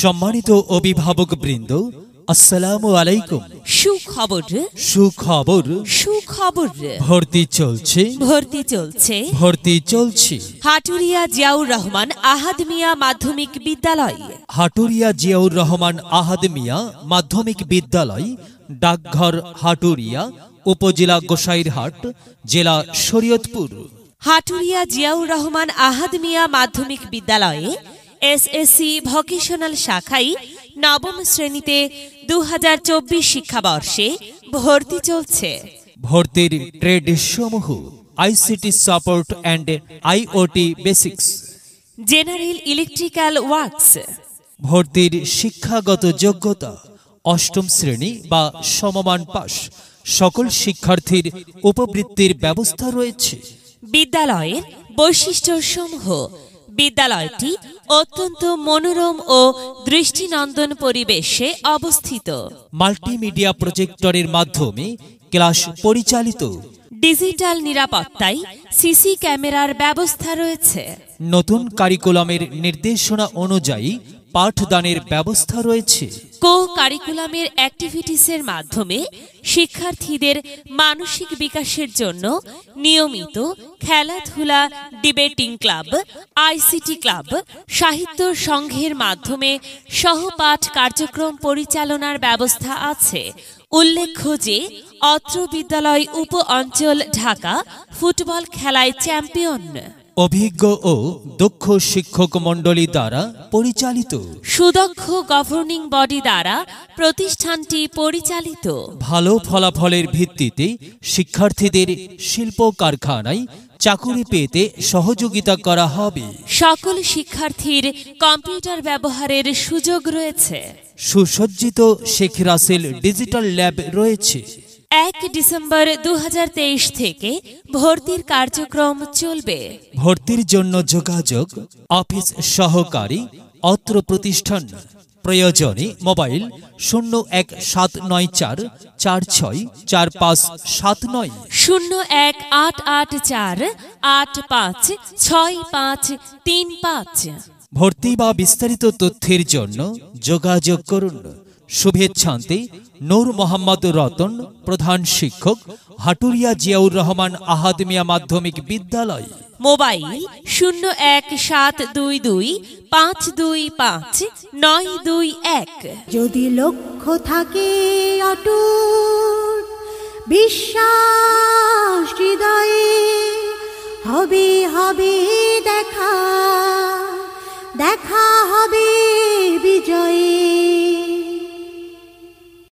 সম্মানিত অভিভাবক বৃন্দ, আসসালামু আলাইকুম। সুখবর সুখবর সুখবর ভর্তি চলছে ভর্তি চলছে ভর্তি চলছে হাটুরিয়া জিয়াউর রহমান আহাদ মিয়া মাধ্যমিক বিদ্যালয়। হাটুরিয়া জিয়াউর রহমান আহাদ মিয়া মাধ্যমিক বিদ্যালয়, ডাকঘর হাটুরিয়া, উপজেলা গোসাইরহাট, জেলা শরীয়তপুর। হাটুরিয়া জিয়াউর রহমান আহাদ মিয়া মাধ্যমিক বিদ্যালয়ে এসএসসি ভোকেশনাল শাখায় নবম শ্রেণীতে 2024 শিক্ষাবর্ষে ভর্তি চলছে। ভর্তির ট্রেড সমূহ ICT support and IoT basics, general electrical works. ভর্তির শিক্ষাগত যোগ্যতা অষ্টম শ্রেণী বা সমমান পাস। সকল শিক্ষার্থীর উপবৃত্তির ব্যবস্থা রয়েছে। বিদ্যালয়ের বৈশিষ্ট্যসমূহ: বিদ্যালয়টি অত্যন্ত মনোরম ও দৃষ্টিনন্দন পরিবেশে অবস্থিত। মাল্টিমিডিয়া প্রজেক্টরের মাধ্যমে ক্লাস পরিচালিত। ডিজিটাল নিরাপত্তায় সিসি ক্যামেরার ব্যবস্থা রয়েছে। নতুন কারিকুলামের নির্দেশনা অনুযায়ী পাঠদানের ব্যবস্থা রয়েছে। কো কারিকুলামের অ্যাক্টিভিটিসের মাধ্যমে শিক্ষার্থীদের মানসিক বিকাশের জন্য নিয়মিত খেলাধুলা, ডিবেটিং ক্লাব, আইসিটি ক্লাব, সাহিত্য সংঘের মাধ্যমে সহপাঠ কার্যক্রম পরিচালনার ব্যবস্থা আছে। উল্লেখ্য যে অত্র বিদ্যালয় উপ অঞ্চল ঢাকা ফুটবল খেলায় চ্যাম্পিয়ন। অভিজ্ঞ ও দক্ষ শিক্ষক মণ্ডলী দ্বারা পরিচালিত। সুদক্ষ গভর্নিং বডি দ্বারা প্রতিষ্ঠানটি পরিচালিত। ভালো ফলাফলের ভিত্তিতে শিক্ষার্থীদের শিল্প কারখানায় চাকুরি পেতে সহযোগিতা করা হবে। সকল শিক্ষার্থীর কম্পিউটার ব্যবহারের সুযোগ রয়েছে। সুসজ্জিত শেখ রাসেল ডিজিটাল ল্যাব রয়েছে। 1 ডিসেম্বর 2023 থেকে ভর্তির কার্যক্রম চলবে। ভর্তির জন্য যোগাযোগ অফিস সহকারী অত্র প্রতিষ্ঠান। প্রয়োজনে মোবাইল 01794 464579, 01884 856535। ভর্তি বা বিস্তারিত তথ্যের জন্য যোগাযোগ করুন। শুভেচ্ছান্তে নূর মোহাম্মদ রতন, প্রধান শিক্ষক, হাটুরিয়া জিয়াউর রহমান আহাদ মিয়া মাধ্যমিক বিদ্যালয়। মোবাইল 01422525921। যদি লক্ষ্য থাকে অটুট, বিশ্বাস হৃদয়ে, হবে হবে দেখা, দেখা হবে